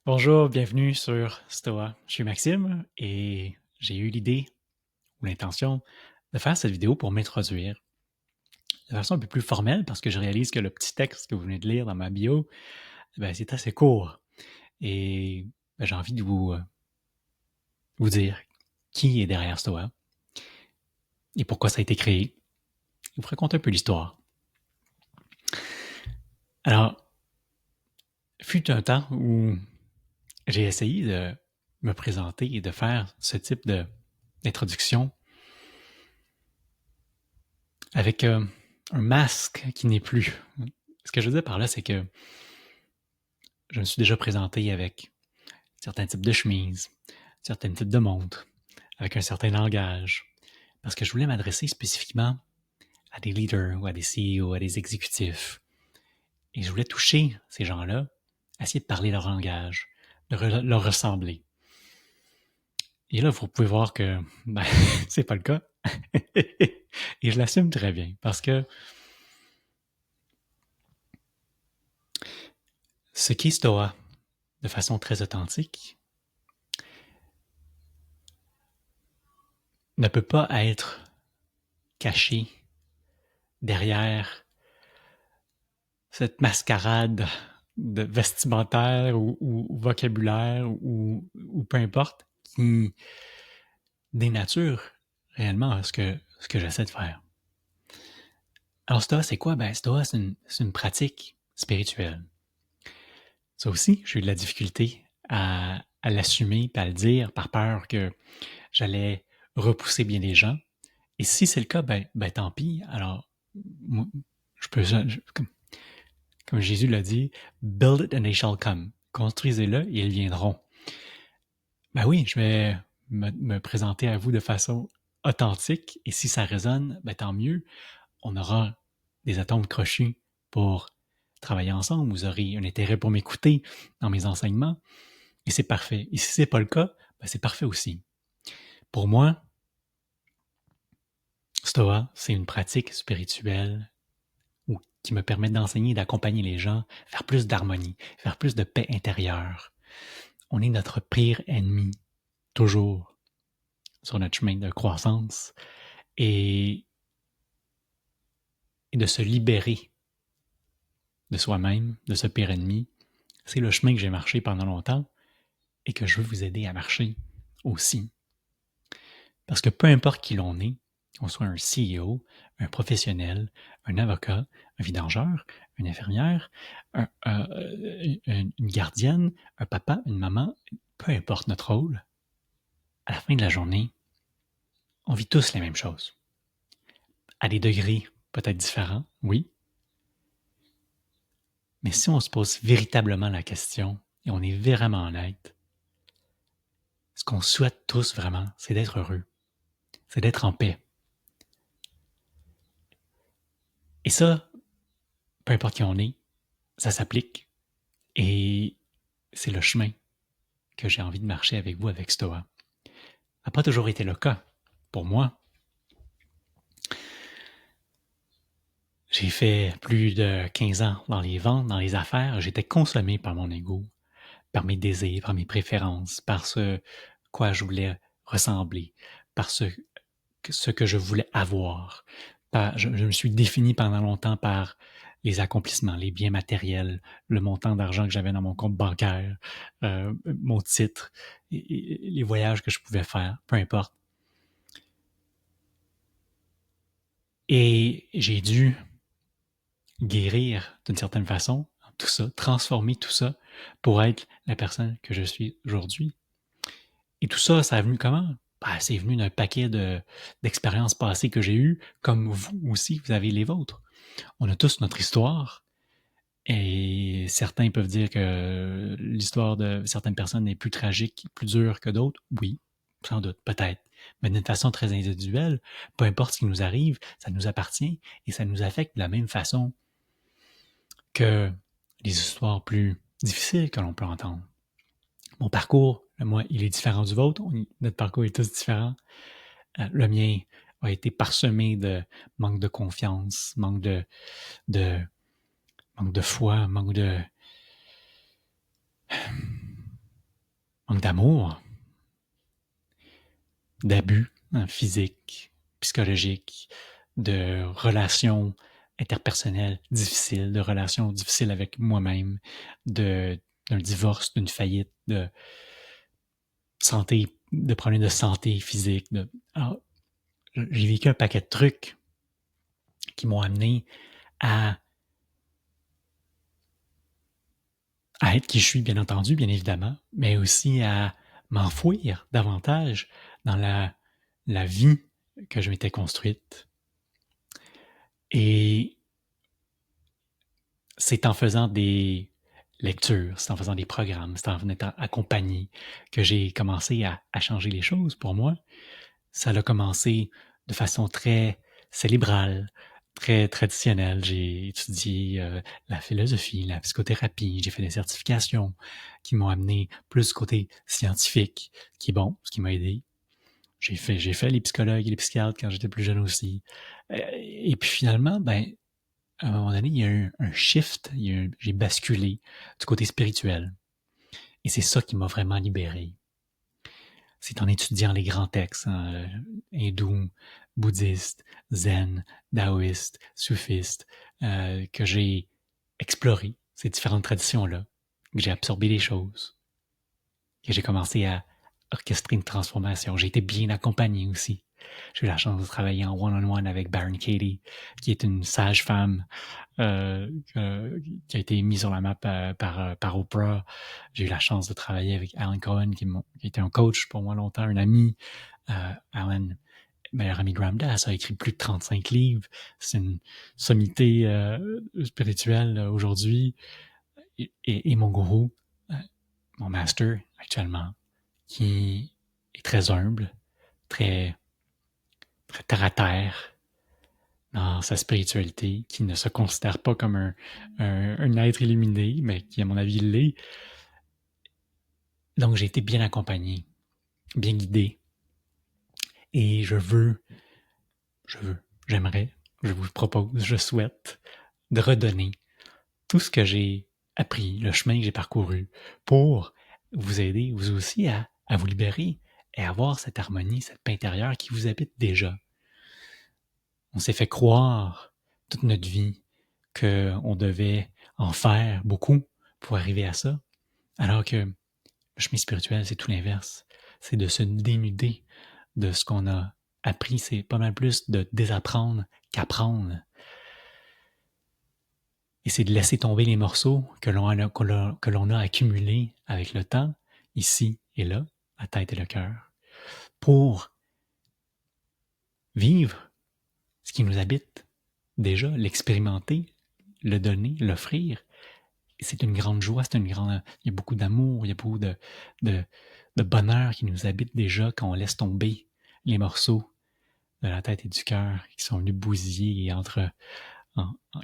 Bonjour, bienvenue sur Stoa. Je suis Maxime et j'ai eu l'idée ou l'intention de faire cette vidéo pour m'introduire de façon un peu plus formelle parce que je réalise que le petit texte que vous venez de lire dans ma bio, c'est assez court. Et j'ai envie de vous dire qui est derrière Stoa et pourquoi ça a été créé. Je vous raconte un peu l'histoire. Alors, fut un temps où j'ai essayé de me présenter et de faire ce type d'introduction avec un masque qui n'est plus. Ce que je veux dire par là, c'est que je me suis déjà présenté avec certains types de chemises, certains types de montres, avec un certain langage, parce que je voulais m'adresser spécifiquement à des leaders ou à des CEO, à des exécutifs. Et je voulais toucher ces gens-là, essayer de parler leur langage, de leur ressembler. Et là, vous pouvez voir que c'est pas le cas. Et je l'assume très bien, parce que ce qu'est Stoa, de façon très authentique, ne peut pas être caché derrière cette mascarade de vestimentaire ou vocabulaire ou peu importe qui dénature réellement ce que j'essaie de faire. Alors Stoa, c'est quoi? Stoa, c'est une pratique spirituelle. Ça aussi, j'ai eu de la difficulté à l'assumer et à le dire par peur que j'allais repousser bien des gens. Et si c'est le cas, tant pis. Alors, moi, je peux, comme Jésus l'a dit, build it and they shall come. Construisez-le et ils viendront. Ben oui, je vais me présenter à vous de façon authentique et si ça résonne, tant mieux. On aura des atomes crochus pour travailler ensemble. Vous aurez un intérêt pour m'écouter dans mes enseignements et c'est parfait. Et si c'est pas le cas, c'est parfait aussi. Pour moi, Stoa, c'est une pratique spirituelle qui me permet d'enseigner et d'accompagner les gens, faire plus d'harmonie, faire plus de paix intérieure. On est notre pire ennemi, toujours, sur notre chemin de croissance, et, et de se libérer de soi-même, de ce pire ennemi. C'est le chemin que j'ai marché pendant longtemps et que je veux vous aider à marcher aussi. Parce que peu importe qui l'on est, qu'on soit un CEO, un professionnel, un avocat, un vidangeur, une infirmière, une gardienne, un papa, une maman, peu importe notre rôle, à la fin de la journée, on vit tous les mêmes choses. À des degrés peut-être différents, oui. Mais si on se pose véritablement la question et on est vraiment honnête, ce qu'on souhaite tous vraiment, c'est d'être heureux, c'est d'être en paix. Et ça, peu importe qui on est, ça s'applique. Et c'est le chemin que j'ai envie de marcher avec vous avec Stoa. Ça n'a pas toujours été le cas pour moi. J'ai fait plus de 15 ans dans les ventes, dans les affaires. J'étais consommé par mon ego, par mes désirs, par mes préférences, par ce quoi je voulais ressembler, par ce que je voulais avoir. Je me suis défini pendant longtemps par les accomplissements, les biens matériels, le montant d'argent que j'avais dans mon compte bancaire, mon titre, et les voyages que je pouvais faire, peu importe. Et j'ai dû guérir d'une certaine façon tout ça, transformer tout ça pour être la personne que je suis aujourd'hui. Et tout ça, ça est venu comment? C'est venu d'un paquet d'expériences passées que j'ai eues, comme vous aussi, vous avez les vôtres. On a tous notre histoire, et certains peuvent dire que l'histoire de certaines personnes est plus tragique, plus dure que d'autres. Oui, sans doute, peut-être. Mais d'une façon très individuelle, peu importe ce qui nous arrive, ça nous appartient et ça nous affecte de la même façon que les histoires plus difficiles que l'on peut entendre. Mon parcours, moi, il est différent du vôtre. Notre parcours est tous différents. Le mien a été parsemé de manque de confiance, de manque de foi, manque manque d'amour, d'abus physiques, psychologiques, de relations interpersonnelles difficiles, de relations difficiles avec moi-même, d'un divorce, d'une faillite, de santé, de problèmes de santé physique. Alors, j'ai vécu un paquet de trucs qui m'ont amené à être qui je suis, bien entendu, bien évidemment, mais aussi à m'enfouir davantage dans la vie que je m'étais construite. Et c'est en faisant des lectures, c'est en faisant des programmes, c'est en étant accompagné que j'ai commencé à changer les choses pour moi. Ça a commencé de façon très cérébrale, très traditionnelle. J'ai étudié la philosophie, la psychothérapie, j'ai fait des certifications qui m'ont amené plus du côté scientifique, qui est bon, ce qui m'a aidé. J'ai fait les psychologues et les psychiatres quand j'étais plus jeune aussi. Et puis finalement, à un moment donné, il y a eu un shift, j'ai basculé du côté spirituel. Et c'est ça qui m'a vraiment libéré. C'est en étudiant les grands textes hindous, bouddhistes, zen, taoïstes, soufistes, que j'ai exploré ces différentes traditions-là, que j'ai absorbé les choses, que j'ai commencé à orchestrer une transformation. J'ai été bien accompagné aussi. J'ai eu la chance de travailler en one-on-one avec Baron Katie, qui est une sage femme qui a été mise sur la map par Oprah. J'ai eu la chance de travailler avec Alan Cohen, qui était un coach pour moi longtemps, un ami. Alan, meilleur ami de Ramdas, a écrit plus de 35 livres. C'est une sommité spirituelle aujourd'hui. Et mon gourou, mon master actuellement, qui est très humble, très, très terre à terre dans sa spiritualité, qui ne se considère pas comme un être illuminé, mais qui, à mon avis, l'est. Donc, j'ai été bien accompagné, bien guidé. Et j'aimerais, je vous propose, je souhaite de redonner tout ce que j'ai appris, le chemin que j'ai parcouru, pour vous aider, vous aussi, à vous libérer et avoir cette harmonie, cette paix intérieure qui vous habite déjà. On s'est fait croire toute notre vie qu'on devait en faire beaucoup pour arriver à ça, alors que le chemin spirituel, c'est tout l'inverse. C'est de se dénuder de ce qu'on a appris. C'est pas mal plus de désapprendre qu'apprendre. Et c'est de laisser tomber les morceaux que l'on a accumulés avec le temps, ici et là, la tête et le cœur, pour vivre ce qui nous habite déjà, l'expérimenter, le donner, l'offrir. Et c'est une grande joie, il y a beaucoup d'amour, il y a beaucoup de bonheur qui nous habite déjà quand on laisse tomber les morceaux de la tête et du cœur qui sont venus bousiller et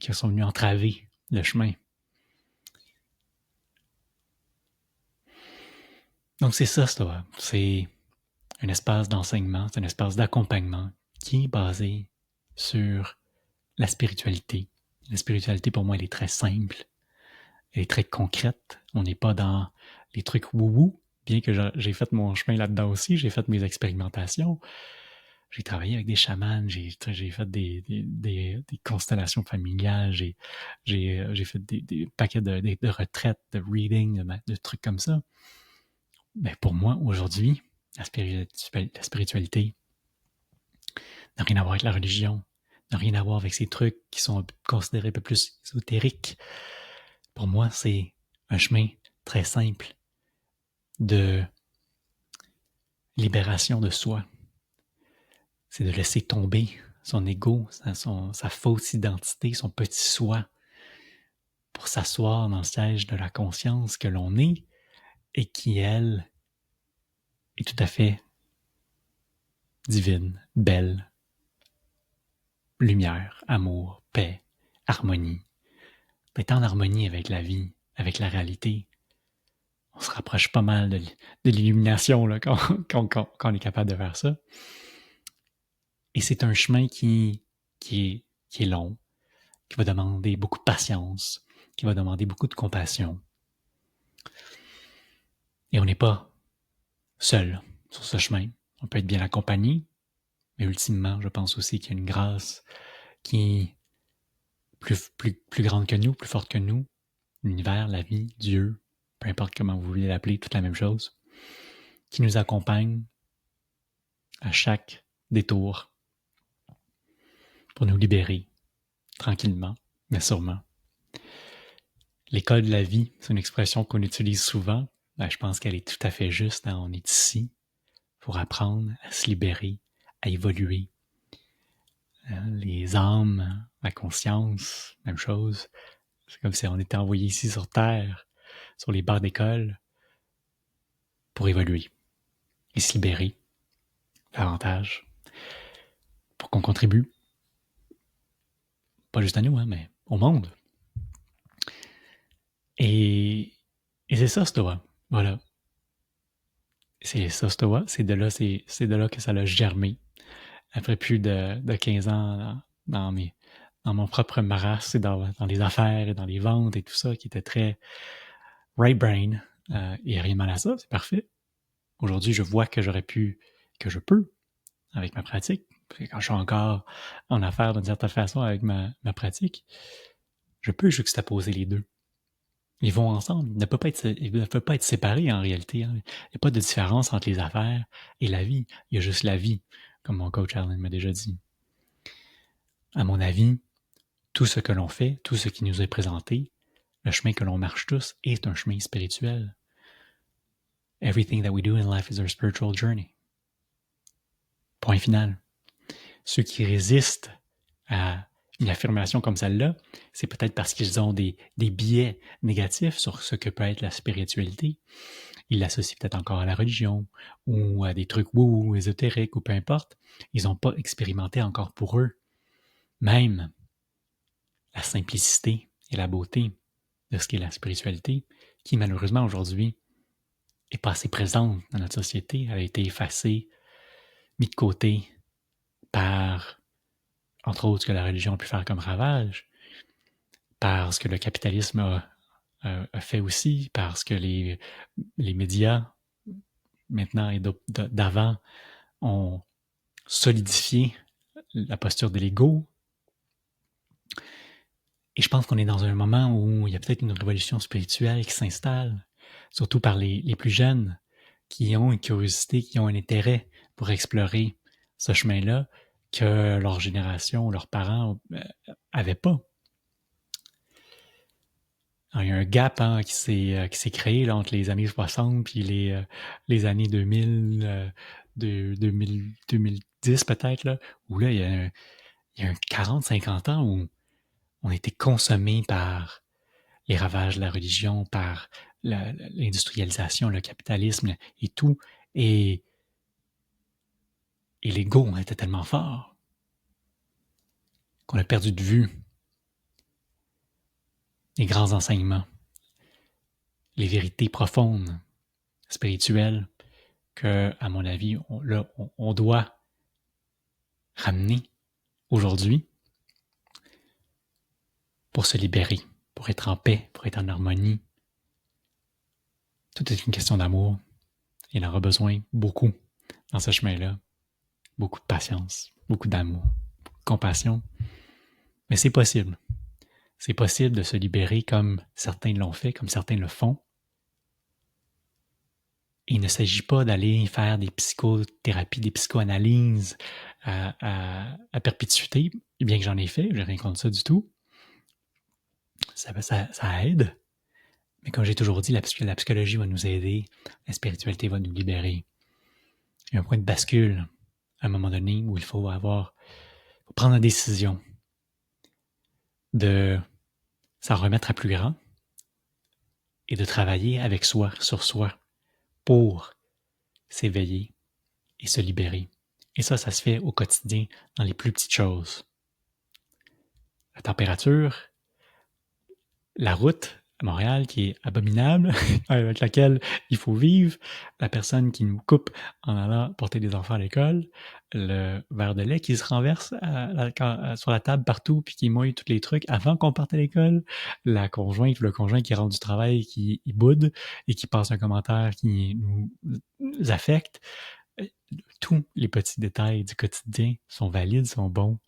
qui sont venus entraver le chemin. Donc c'est ça, c'est un espace d'enseignement, c'est un espace d'accompagnement qui est basé sur la spiritualité. La spiritualité, pour moi, elle est très simple, elle est très concrète. On n'est pas dans les trucs wou-wou, bien que j'ai fait mon chemin là-dedans aussi, j'ai fait mes expérimentations. J'ai travaillé avec des chamans, j'ai fait des constellations familiales, j'ai fait des paquets de retraites, de reading, de trucs comme ça. Mais pour moi, aujourd'hui, la spiritualité n'a rien à voir avec la religion, n'a rien à voir avec ces trucs qui sont considérés un peu plus ésotériques. Pour moi, c'est un chemin très simple de libération de soi. C'est de laisser tomber son ego, sa fausse identité, son petit soi, pour s'asseoir dans le siège de la conscience que l'on est et qui, elle, est tout à fait divine, belle, lumière, amour, paix, harmonie. D'être en harmonie avec la vie, avec la réalité. On se rapproche pas mal de l'illumination là, quand on est capable de faire ça. Et c'est un chemin qui est long, qui va demander beaucoup de patience, qui va demander beaucoup de compassion. Et on n'est pas seul sur ce chemin. On peut être bien accompagné, mais ultimement, je pense aussi qu'il y a une grâce qui est plus grande que nous, plus forte que nous. L'univers, la vie, Dieu, peu importe comment vous voulez l'appeler, toute la même chose, qui nous accompagne à chaque détour pour nous libérer tranquillement, mais sûrement. L'école de la vie, c'est une expression qu'on utilise souvent. Je pense qu'elle est tout à fait juste. Hein? On est ici pour apprendre à se libérer, à évoluer. Les âmes, la conscience, même chose. C'est comme si on était envoyé ici sur Terre, sur les bancs d'école, pour évoluer et se libérer davantage, pour qu'on contribue, pas juste à nous, hein, mais au monde. Et c'est ça, Stoa. Voilà. C'est ça, Stoa. C'est de là que ça a germé. Après plus de 15 ans dans mon propre marasme, dans les affaires et dans les ventes et tout ça, qui était très right brain. Il n'y a rien de mal à ça, c'est parfait. Aujourd'hui, je vois que je peux, avec ma pratique. Quand je suis encore en affaires d'une certaine façon avec ma pratique, je peux juxtaposer les deux. Ils vont ensemble. Ils ne peuvent pas être séparés en réalité. Hein. Il n'y a pas de différence entre les affaires et la vie. Il y a juste la vie, comme mon coach Alan m'a déjà dit. À mon avis, tout ce que l'on fait, tout ce qui nous est présenté, le chemin que l'on marche tous est un chemin spirituel. Everything that we do in life is our spiritual journey. Point final. Ceux qui résistent à une affirmation comme celle-là, c'est peut-être parce qu'ils ont des biais négatifs sur ce que peut être la spiritualité. Ils l'associent peut-être encore à la religion ou à des trucs wou ésotériques ou peu importe. Ils n'ont pas expérimenté encore pour eux même la simplicité et la beauté de ce qu'est la spiritualité, qui malheureusement aujourd'hui est pas assez présente dans notre société. Elle a été effacée, mise de côté par, entre autres, ce que la religion a pu faire comme ravage, par ce que le capitalisme a fait aussi, parce que les médias, maintenant et d'avant, ont solidifié la posture de l'ego. Et je pense qu'on est dans un moment où il y a peut-être une révolution spirituelle qui s'installe, surtout par les plus jeunes, qui ont une curiosité, qui ont un intérêt pour explorer ce chemin-là que leur génération, leurs parents avaient pas. Alors, il y a un gap qui s'est créé là, entre les années 60 puis les années 2000, 2010 peut-être, là, où là, il y a un 40-50 ans où on était consommé par les ravages de la religion, par l'industrialisation, le capitalisme et tout. Et l'ego était tellement fort qu'on a perdu de vue les grands enseignements, les vérités profondes, spirituelles, que, à mon avis, on doit ramener aujourd'hui pour se libérer, pour être en paix, pour être en harmonie. Tout est une question d'amour. Il en aura besoin beaucoup dans ce chemin-là. Beaucoup de patience, beaucoup d'amour, beaucoup de compassion. Mais c'est possible. C'est possible de se libérer comme certains l'ont fait, comme certains le font. Et il ne s'agit pas d'aller faire des psychothérapies, des psychoanalyses à perpétuité, bien que j'en ai fait, j'ai rien contre ça du tout. Ça aide. Mais comme j'ai toujours dit, la psychologie va nous aider, la spiritualité va nous libérer. Il y a un point de bascule à un moment donné où il faut prendre une décision de s'en remettre à plus grand et de travailler avec soi, sur soi, pour s'éveiller et se libérer. Et ça se fait au quotidien dans les plus petites choses. La température, la route à Montréal qui est abominable, avec laquelle il faut vivre, la personne qui nous coupe en allant porter des enfants à l'école, le verre de lait qui se renverse sur la table partout puis qui mouille tous les trucs avant qu'on parte à l'école, la conjointe ou le conjoint qui rentre du travail qui boude et qui passe un commentaire qui nous affecte. Tous les petits détails du quotidien sont valides, sont bons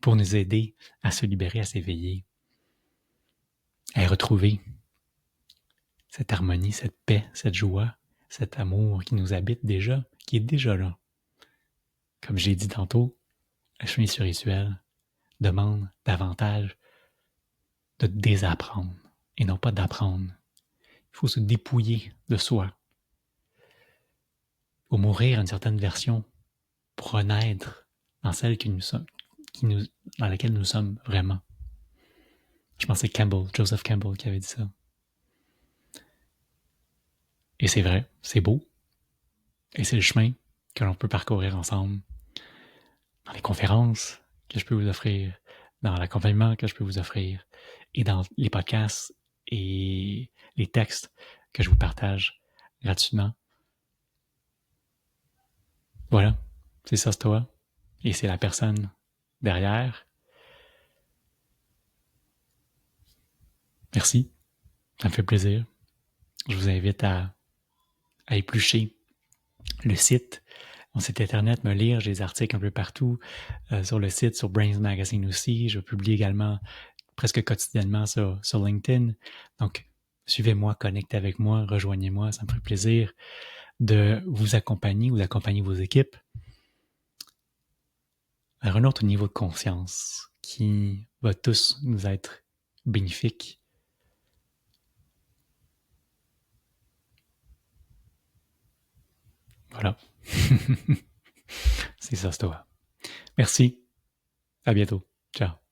pour nous aider à se libérer, à s'éveiller, à retrouver cette harmonie, cette paix, cette joie, cet amour qui nous habite déjà, qui est déjà là. Comme j'ai dit tantôt, le chemin spirituel demande davantage de désapprendre et non pas d'apprendre. Il faut se dépouiller de soi. Il faut mourir une certaine version pour renaître dans celle que nous sommes, dans laquelle nous sommes vraiment. Je pense que c'est Joseph Campbell qui avait dit ça. Et c'est vrai, c'est beau. Et c'est le chemin que l'on peut parcourir ensemble dans les conférences que je peux vous offrir, dans l'accompagnement que je peux vous offrir, et dans les podcasts et les textes que je vous partage gratuitement. Voilà, c'est ça, c'est toi. Et c'est la personne derrière. Merci, ça me fait plaisir. Je vous invite à éplucher le site, mon site internet, me lire, j'ai des articles un peu partout sur le site, sur Brains Magazine aussi. Je publie également presque quotidiennement sur LinkedIn. Donc, suivez-moi, connectez avec moi, rejoignez-moi, ça me fait plaisir de vous accompagner vos équipes vers un autre niveau de conscience qui va tous nous être bénéfique. Voilà. C'est ça, c'est toi. Merci. À bientôt. Ciao.